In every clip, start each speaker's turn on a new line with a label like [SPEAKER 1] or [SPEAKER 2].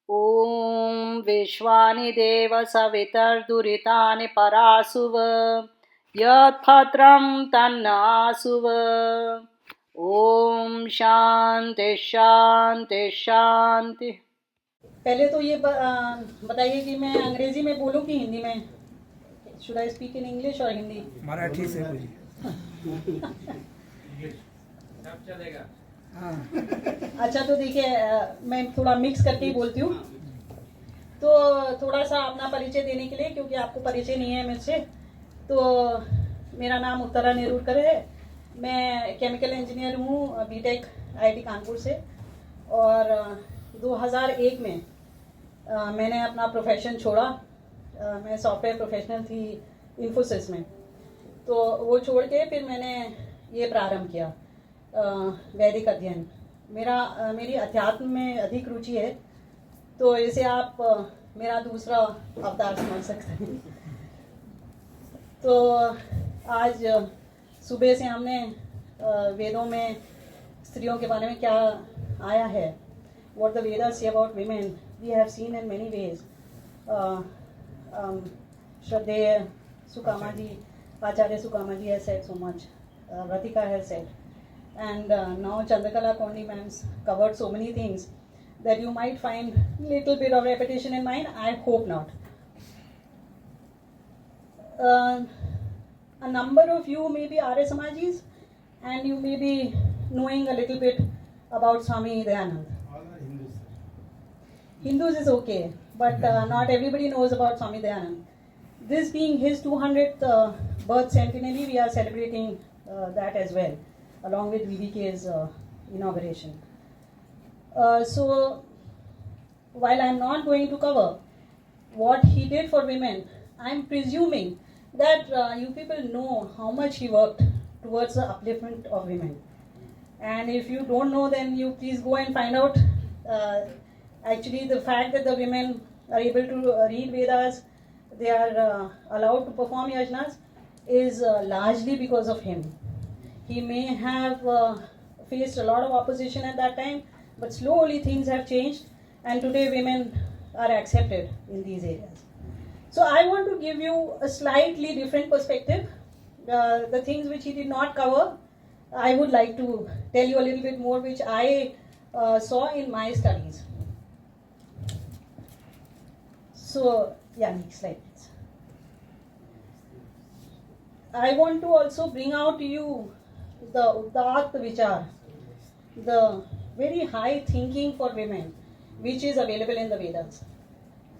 [SPEAKER 1] ॐ विश्वानि देव सवितर्दुरितानि परासुव यत्भद्रं तन्नासुव। ओम शांति शांति शांति।
[SPEAKER 2] पहले तो ये बताइए कि मैं अंग्रेजी में बोलूं कि हिंदी में? Should I speak in English और हिंदी?
[SPEAKER 3] मराठी से बोलिए।
[SPEAKER 4] सब चलेगा।
[SPEAKER 3] हाँ।
[SPEAKER 2] अच्छा, तो देखिए मैं थोड़ा मिक्स करके ही बोलती हूँ। तो थोड़ा सा अपना परिचय देने के लिए, क्योंकि आपको परिचय नहीं है मुझसे, तो मेरा नाम उत्तरा नेरुरकर है। मैं केमिकल इंजीनियर हूँ, बीटेक आईआईटी कानपुर से। और 2001 में मैंने अपना प्रोफेशन छोड़ा। मैं सॉफ्टवेयर प्रोफेशनल थी इन्फोसिस में, तो वो छोड़ के फिर मैंने ये प्रारंभ किया वैदिक अध्ययन। मेरी अध्यात्म में अधिक रुचि है, तो इसे आप मेरा दूसरा अवतार समझ सकते हैं। तो आज सुबह से हमने वेदों में स्त्रियों के बारे में क्या आया है, what the Vedas say about women, we have seen in many ways. Shraddheya Sukama ji, Acharya Sukama ji has said so much. Vratika has said. And now Chandrakala Kondi ma'am's covered so many things that you might find little bit of repetition in mine. I hope not. A number of you may be Arya Samajis, and you may be knowing a little bit about Swami Dayanand.
[SPEAKER 3] All are Hindus.
[SPEAKER 2] Hindus is okay, but not everybody knows about Swami Dayanand. This being his 200th birth centenary, we are celebrating that as well, along with VVK's inauguration. So, while I am not going to cover what he did for women, I am presuming that you people know how much he worked towards the upliftment of women. And if you don't know, then you please go and find out. Actually, the fact that the women are able to read Vedas, they are allowed to perform yajnas, is largely because of him. He may have faced a lot of opposition at that time, but slowly things have changed, and today women are accepted in these areas. So I want to give you a slightly different perspective. The things which he did not cover, I would like to tell you a little bit more, which I saw in my studies. So, yeah, next slide, please. I want to also bring out to you the Uddat Vichar, the very high thinking for women, which is available in the Vedas.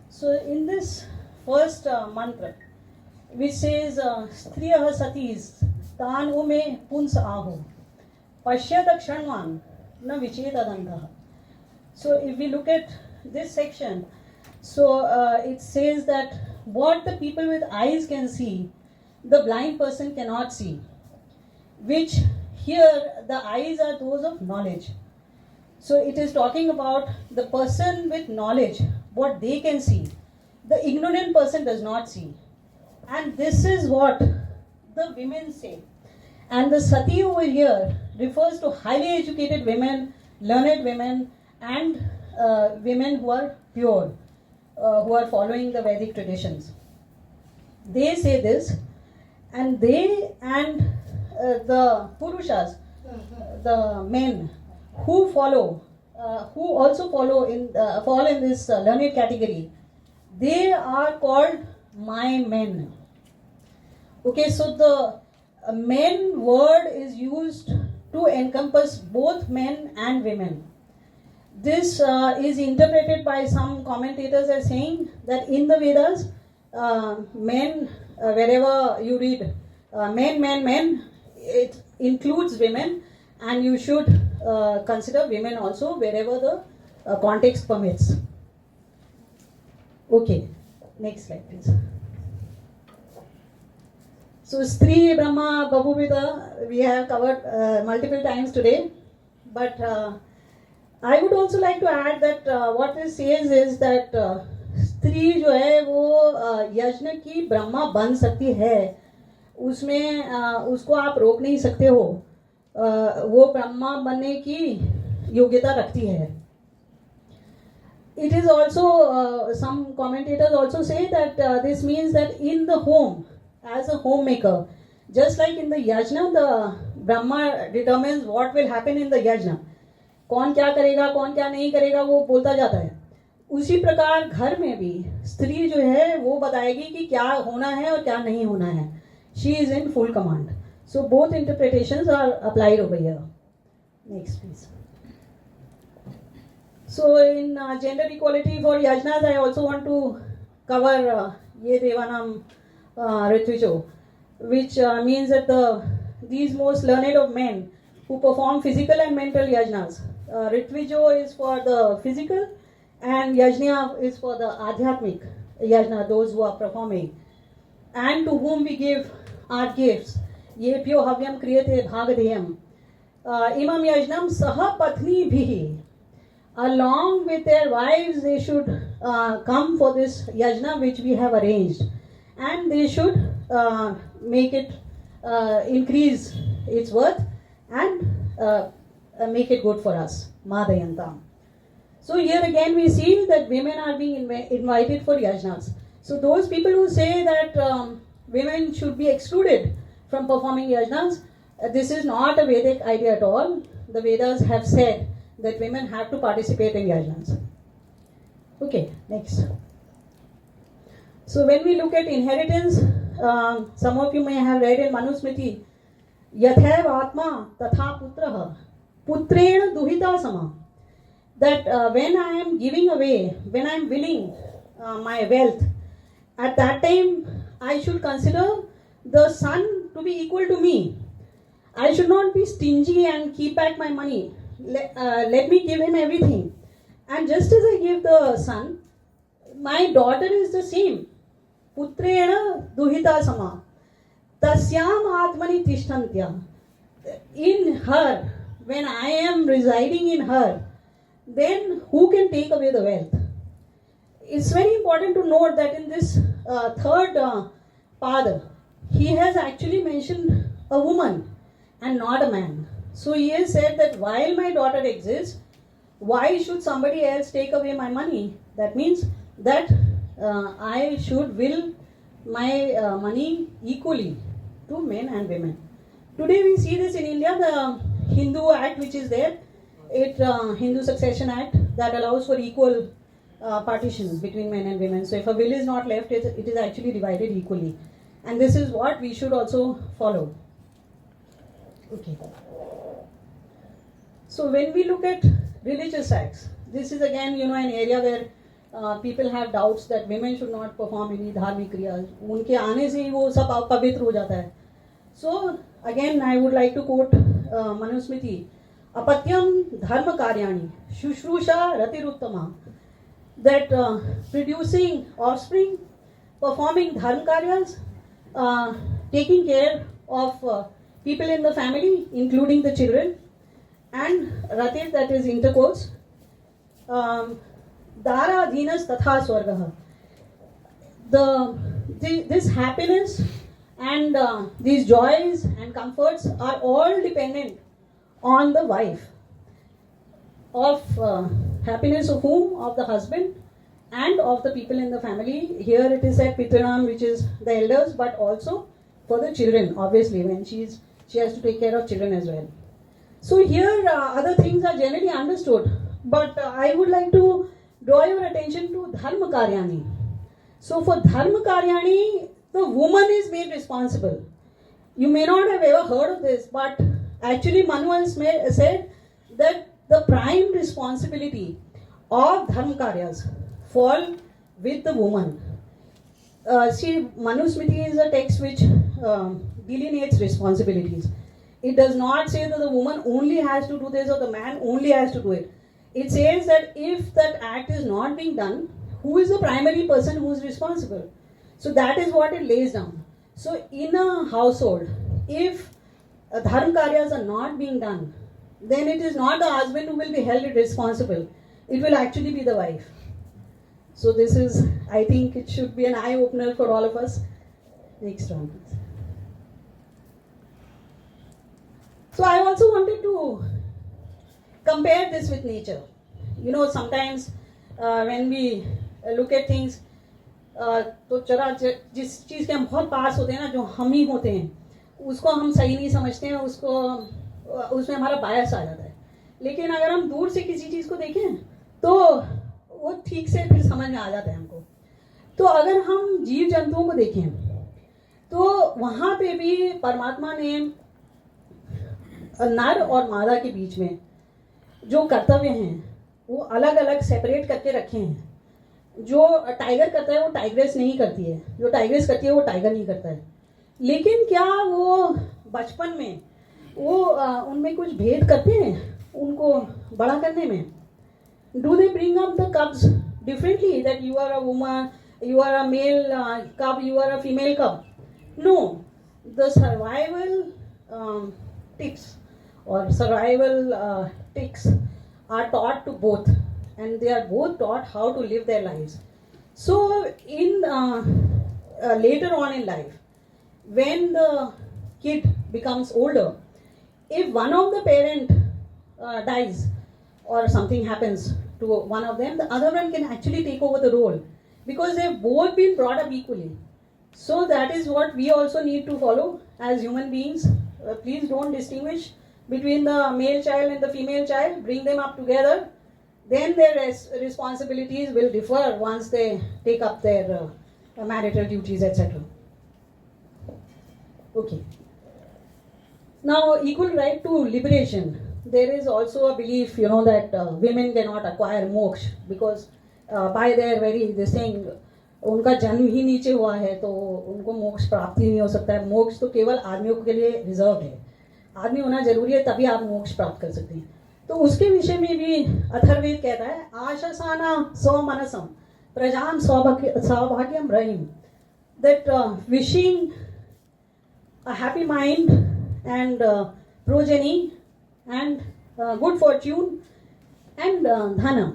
[SPEAKER 2] So, in this first mantra, which says, Striyah satis tan ume puns aho, pashyata kshanvan na vichetadantah. So, if we look at this section, so it says that what the people with eyes can see, the blind person cannot see, which here the eyes are those of knowledge. So it is talking about the person with knowledge, what they can see, the ignorant person does not see. And this is what the women say. And the sati over here refers to highly educated women, learned women, and women who are pure, who are following the Vedic traditions. They say this, and they and the Purushas, the men who follow, who also follow in fall in this learned category, they are called my men. Okay, so the men word is used to encompass both men and women. This is interpreted by some commentators as saying that in the Vedas, men, wherever you read men, it includes women, and you should consider women also wherever the context permits. Okay, next slide please. So Stri, Brahma, Babhuvida, we have covered multiple times today, but I would also like to add that what this says is that स्त्री जो है वो यज्ञ की ब्रह्मा बन सकती है, उसमें उसको आप रोक नहीं सकते हो, वो ब्रह्मा बनने की योग्यता रखती है। it is also, some commentators also say that this means that in the home, as a homemaker, just like in the yajna, the Brahma determines what will happen in the yajna. कौन क्या करेगा कौन क्या नहीं करेगा वो बोलता जाता है. उसी प्रकार घर में भी स्त्री जो है वो बताएगी कि क्या होना है और क्या नहीं होना है. She is in full command. So both interpretations are applied over here. Next, please. So in gender equality for yajnas, I also want to cover ye devanam ritvijo, which means that these most learned of men who perform physical and mental yajnas. Ritvijo is for the physical and yajna is for the adhyatmic yajna, those who are performing, and to whom we give our gifts. Yepyo havyam kriyate bhagadeyam. Imam yajnam saha patni bhihi. Along with their wives, they should come for this yajna which we have arranged, and they should make it increase its worth and make it good for us. Madayantam. So here again we see that women are being invited for yajnas. So those people who say that women should be excluded from performing yajnas, this is not a Vedic idea at all. The Vedas have said that women have to participate in yajnas. Okay, next. So when we look at inheritance, some of you may have read in Manusmriti, Yathaiv Atma Tatha Putraha Putrena Duhita Sama. That when I am giving away, when I am willing my wealth, at that time I should consider the son to be equal to me. I should not be stingy and keep back my money. Let me give him everything. And just as I give the son, my daughter is the same. Putrena duhita sama. Tasyam atmani tishtantya. In her, when I am residing in her, then who can take away the wealth? It's very important to note that in this third pada, he has actually mentioned a woman and not a man. So he has said that while my daughter exists, why should somebody else take away my money? That means that I should will my money equally to men and women. Today we see this in India, the Hindu Act which is there, Hindu Succession Act, that allows for equal partition between men and women. So if a will is not left, it is actually divided equally. And this is what we should also follow. Okay. So when we look at religious acts, this is again, an area where people have doubts that women should not perform any dharmic kriyas. उनके आने से ही वो सब पवित्र हो जाता है. So again, I would like to quote Manusmriti, Apatyam dharma karyani shushrusha ratiruttama. That producing offspring, performing dharma karyas, taking care of people in the family, including the children, and ratir, that is intercourse. Dara dhinas tatha swargaha. This happiness and these joys and comforts are all dependent on the wife. Of happiness of whom? Of the husband and of the people in the family. Here it is said Pitranam, which is the elders, but also for the children, obviously, when she has to take care of children as well. So here other things are generally understood, but I would like to draw your attention to Dharma Karyani. So for Dharma Karyani, the woman is made responsible. You may not have ever heard of this, but actually Manu has said that the prime responsibility of Dharma Karyas fall with the woman. Manusmriti is a text which delineates responsibilities. It does not say that the woman only has to do this or the man only has to do it. It says that if that act is not being done, who is the primary person who is responsible? So that is what it lays down. So in a household, if dharma karyas are not being done, then it is not the husband who will be held responsible. It will actually be the wife. So this is, I think it should be an eye-opener for all of us. Next one, please. So I also wanted to compare this with nature. Sometimes when we look at things, तो जरा जिस चीज़ के हम बहुत पास होते हैं ना, जो हम ही होते हैं, उसको हम सही नहीं समझते हैं, उसको उसमें हमारा बायस आ जाता है. लेकिन अगर हम दूर से किसी चीज़ को देखें तो वो ठीक से फिर समझ में आ जाता है हमको. तो अगर हम जीव जंतुओं को देखें तो वहाँ पे भी परमात्मा ने नर और मादा के बीच में जो कर्तव्य हैं वो अलग अलग सेपरेट करके रखे हैं. जो टाइगर करता है वो टाइग्रेस नहीं करती है, जो टाइग्रेस करती है वो टाइगर नहीं करता है. लेकिन क्या वो बचपन में वो उनमें कुछ भेद करते हैं उनको बड़ा करने में? Do they bring up the cubs differently, that you are a woman, you are a male cub, you are a female cub? No. The survival tips or survival tics are taught to both, and they are both taught how to live their lives. So in later on in life, when the kid becomes older, if one of the parent dies or something happens to one of them, the other one can actually take over the role, because they've both been brought up equally. So that is what we also need to follow as human beings. Please don't distinguish between the male child and the female child. Bring them up together. Then their responsibilities will differ once they take up their marital duties, etc. Okay. Now, equal right to liberation. There is also a belief, that women cannot acquire moksha, because by their very this thing, उनका जन्म ही नीचे हुआ है तो उनको मोक्ष प्राप्ति नहीं हो सकता है. मोक्ष तो केवल आदमियों के लिए रिजर्व है. आदमी होना जरूरी है तभी आप मोक्ष प्राप्त कर सकते हैं. तो उसके विषय में भी अथर्ववेद कहता है, आशासाना स्वमनसम प्रजाम सौभाग्यम रहीम, that wishing a happy mind and progeny and good fortune and dhana.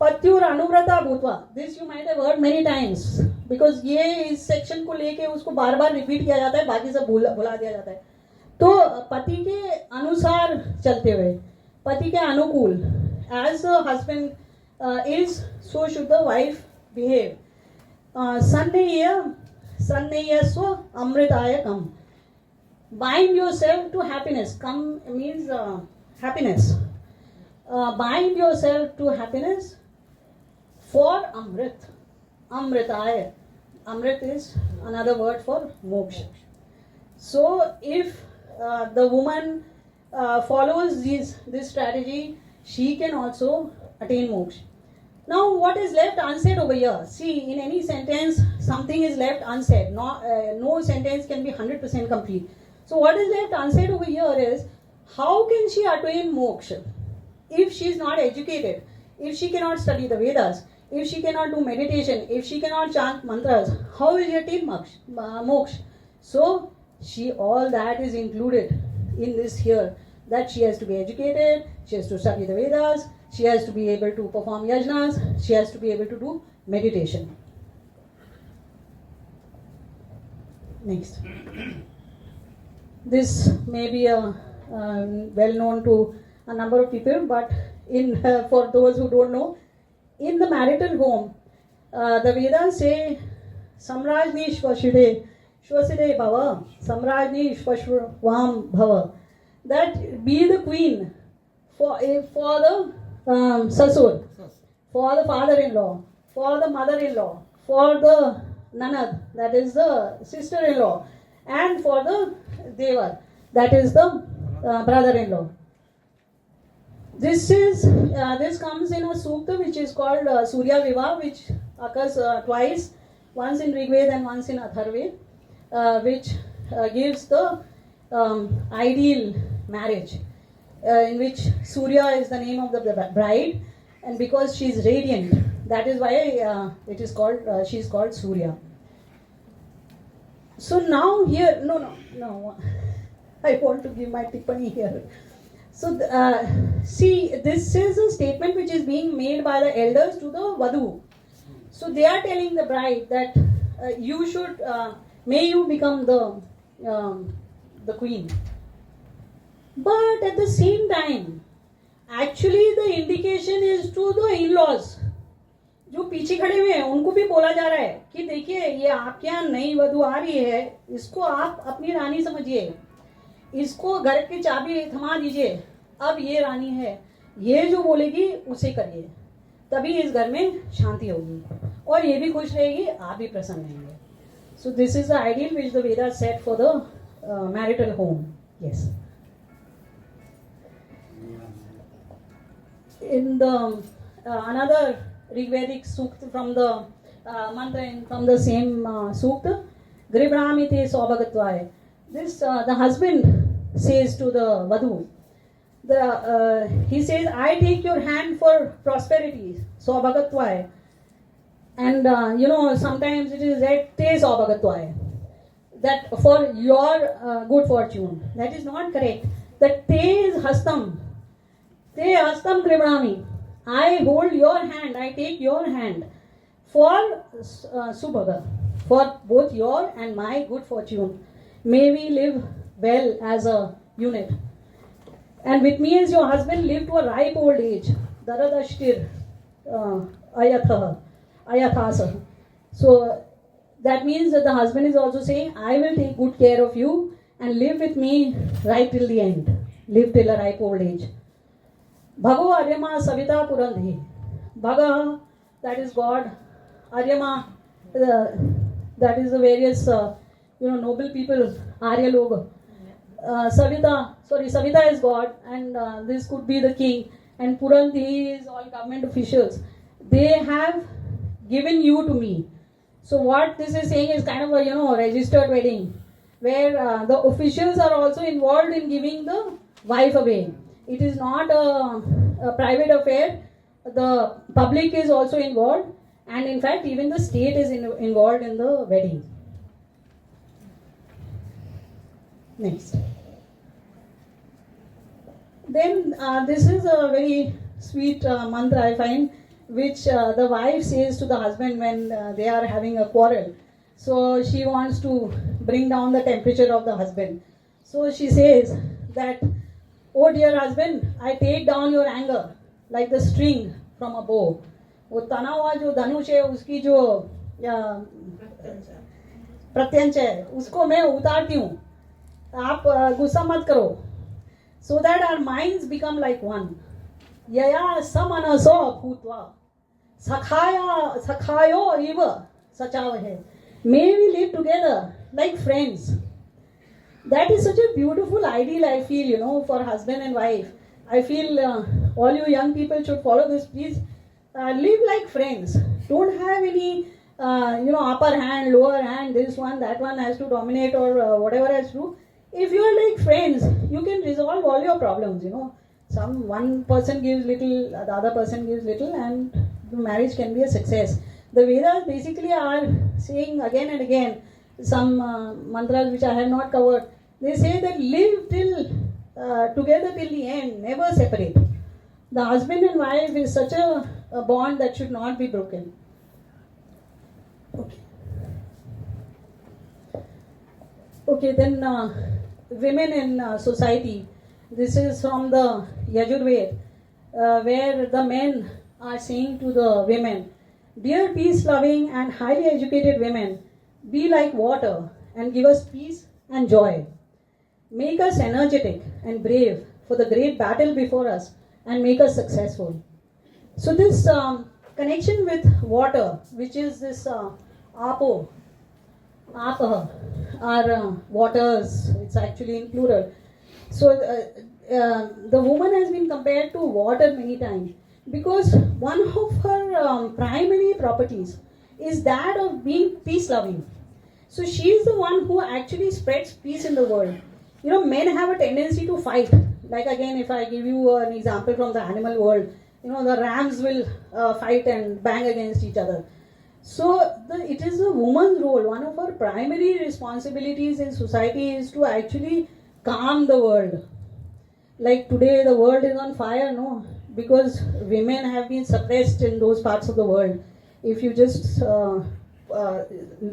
[SPEAKER 2] पत्युर अनुव्रता भूतवा. This you might have heard many times, because ये इस सेक्शन को लेके उसको बार बार रिपीट किया जाता है, बाकी सब भुला दिया जाता है. तो पति के अनुसार चलते हुए, पति के अनुकूल, as the husband is so should the wife behave. सन्नेय स्व अमृताय कम. Bind yourself to happiness. Come means happiness. Bind yourself to happiness for Amrit. Amritaya. Amrit is another word for moksha. So if the woman follows this strategy, she can also attain moksha. Now what is left unsaid over here? See, in any sentence, something is left unsaid. No sentence can be 100% complete. So what is left unsaid over here is, how can she attain moksha? If she is not educated, if she cannot study the Vedas, if she cannot do meditation, if she cannot chant mantras, how will she attain moksha? So all that is included in this here, that she has to be educated, she has to study the Vedas, she has to be able to perform yajnas, she has to be able to do meditation. Next. This may be well known to a number of people, but for those who don't know, in the marital home, the Vedas say, Samrajni Shvashide Bhava, Samrajni Shvashvam Bhava, that be the queen for the Sasur, for the father-in-law, for the mother-in-law, for the Nanad, that is the sister-in-law, and for the Devar, that is the brother-in-law. This comes in a sukta which is called Surya Vivaha, which occurs twice, once in Rigveda and once in Atharvaveda, which gives the ideal marriage, in which Surya is the name of the bride, and because she is radiant, that is why it is called she is called Surya. So now here, no, I want to give my tippani here. So see, this is a statement which is being made by the elders to the Vadhu. So they are telling the bride that you should, may you become the queen. But at the same time, actually the indication is to the in-laws. जो पीछे खड़े हुए हैं उनको भी बोला जा रहा है कि देखिए ये आपके यहाँ नई वधू आ रही है, इसको आप अपनी रानी समझिए, इसको घर की चाबी थमा दीजिए, अब ये रानी है, ये जो बोलेगी उसे करिए, तभी इस घर में शांति होगी और ये भी खुश रहेगी, आप भी प्रसन्न रहेंगे. So this is the ideal which the Veda set for the marital home. Yes. In the another Rigvedic Sukta from the mantra from the same Sukta, Gribramite Saubhagatvaya. This the husband says to the Vadhu, he says, I take your hand for prosperity, Saubhagatvaya. And sometimes it is that Te Saubhagatvaya, that for your good fortune. That is not correct. The Te is Hastam. Te hastam kribnami. I hold your hand, I take your hand for subhaga, for both your and my good fortune. May we live well as a unit. And with me as your husband, live to a ripe old age. Daradashtir ayathasa. So that means that the husband is also saying, I will take good care of you and live with me right till the end. Live till a ripe old age. Bhago Aryama Savita Purandhi. Bhaga, that is God. Aryama, that is the various noble people, Arya Loga. Savita is God, and this could be the king. And Purandhi is all government officials. They have given you to me. So what this is saying is kind of a registered wedding, where the officials are also involved in giving the wife away. It is not a private affair. The public is also involved, and in fact even the state is involved in the wedding. Next. Then this is a very sweet mantra I find, which the wife says to the husband when they are having a quarrel. So she wants to bring down the temperature of the husband. So she says that, oh dear husband, I take down your anger like the string from a bow. वो तना हुआ जो धनुष है, उसकी जो प्रत्यंच है, उसको मैं उतारती हूँ. आप गुस्सा मत करो. So that our minds become like one. यया समनसो भूत्वा सखायो इव सचावहे. May we live together like friends. That is such a beautiful ideal, I feel, for husband and wife. I feel all you young people should follow this. Please live like friends. Don't have any, upper hand, lower hand, this one, that one has to dominate or whatever has to. If you are like friends, you can resolve all your problems, one person gives little, the other person gives little, and the marriage can be a success. The Vedas basically are saying again and again, some mantras which I have not covered. They say that live till together till the end, never separate. The husband and wife is such a bond that should not be broken. Okay, then women in society. This is from the Yajurved, where the men are saying to the women, dear peace-loving and highly educated women, be like water and give us peace and joy. Make us energetic and brave for the great battle before us and make us successful. So this connection with water, which is this apo, are waters, it's actually in plural. So the woman has been compared to water many times because one of her primary properties is that of being peace-loving. So she is the one who actually spreads peace in the world. Men have a tendency to fight. Like again, if I give you an example from the animal world, the rams will fight and bang against each other. So it is a woman's role. One of her primary responsibilities in society is to actually calm the world. Like today, the world is on fire, because women have been suppressed in those parts of the world. If you just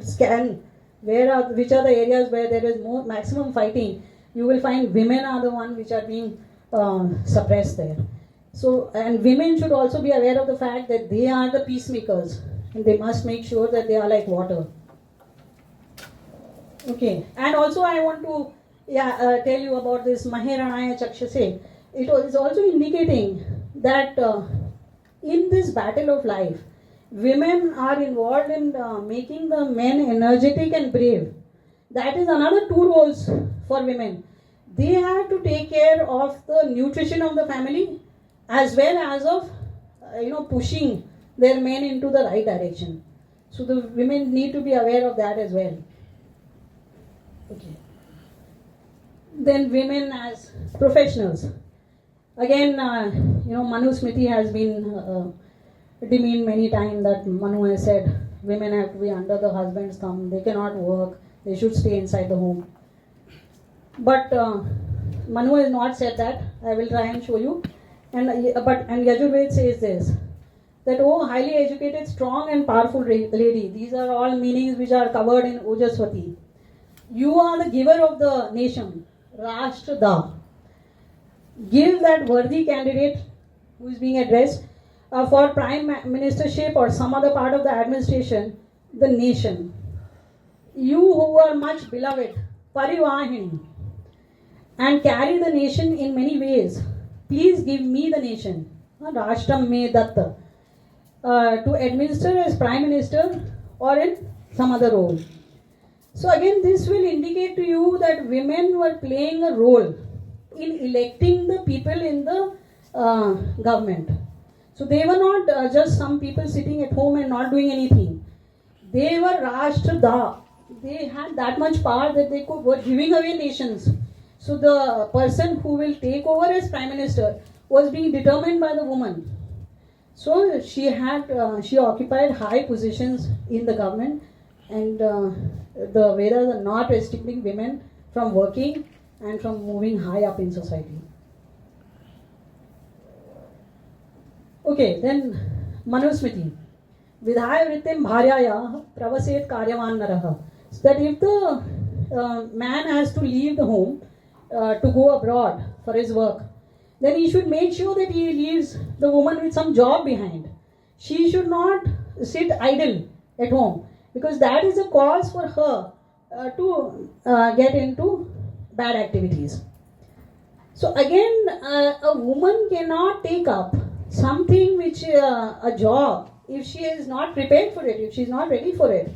[SPEAKER 2] scan which are the areas where there is more maximum fighting, you will find women are the ones which are being suppressed there. So, and women should also be aware of the fact that they are the peacemakers and they must make sure that they are like water. Okay, and also I want to tell you about this Maheranaya Chakshase. Is also indicating that in this battle of life, women are involved in making the men energetic and brave. That is another two roles for women. They have to take care of the nutrition of the family as well as of pushing their men into the right direction. So the women need to be aware of that as well. Okay. Then women as professionals. Again, Manu Smriti has been demeaned many times. That Manu has said women have to be under the husband's thumb. They cannot work. They should stay inside the home. But Manu has not said that. I will try and show you. And Yajurved says this, that oh highly educated, strong and powerful lady. These are all meanings which are covered in Ojaswati. You are the giver of the nation, Rashtrada. Give that worthy candidate who is being addressed for prime ministership or some other part of the administration, the nation. You who are much beloved, Parivahini, and carry the nation in many ways. Please give me the nation, Rashtam Me Datta, to administer as prime minister or in some other role. So again, this will indicate to you that women were playing a role in electing the people in the government. So they were not just some people sitting at home and not doing anything. They were Rashtrada. They had that much power that they were giving away nations. So the person who will take over as prime minister was being determined by the woman. So she occupied high positions in the government, and the Vedas are not restricting women from working and from moving high up in society. Okay, then Manusmriti. Vidhaya vrittim bharyaya pravaset karyavan naraha. So that if the man has to leave the home to go abroad for his work, then he should make sure that he leaves the woman with some job behind. She should not sit idle at home, because that is a cause for her to get into bad activities. So again, a woman cannot take up something which a job if she is not prepared for it, if she is not ready for it.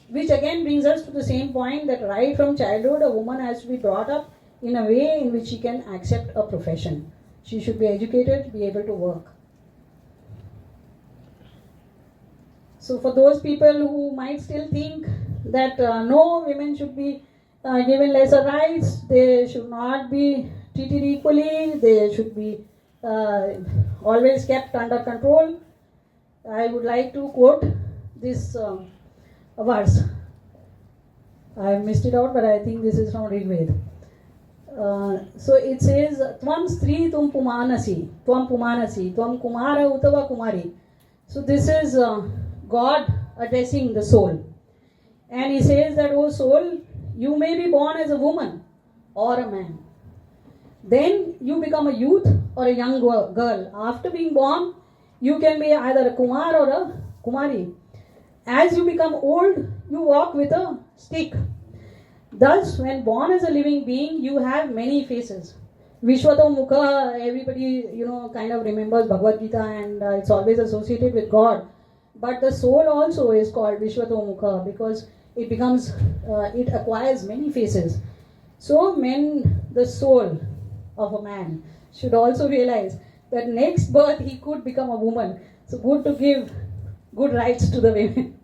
[SPEAKER 2] Which again brings us to the same point that right from childhood a woman has to be brought up in a way in which she can accept a profession. She should be educated, be able to work. So for those people who might still think that no, women should be given lesser rights, they should not be treated equally, they should be always kept under control, I would like to quote this verse. I missed it out, but I think this is from Rigved. So it says, Tvam Stri Tum Pumanasi, Tvam Kumara Utava Kumari. So this is God addressing the soul. And he says that, oh soul, you may be born as a woman or a man. Then you become a youth or a young girl. After being born, you can be either a Kumar or a Kumari. As you become old, you walk with a stick. Thus, when born as a living being, you have many faces. Vishwato Mukha, everybody, kind of remembers Bhagavad Gita, and it's always associated with God. But the soul also is called Vishwato Mukha because it becomes, it acquires many faces. So, the soul of a man should also realize that next birth he could become a woman. So, good to give good rights to the women.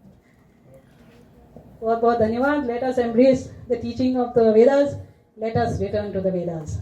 [SPEAKER 2] बहुत बहुत धन्यवाद. Let us embrace the teaching of the Vedas. Let us return to the Vedas.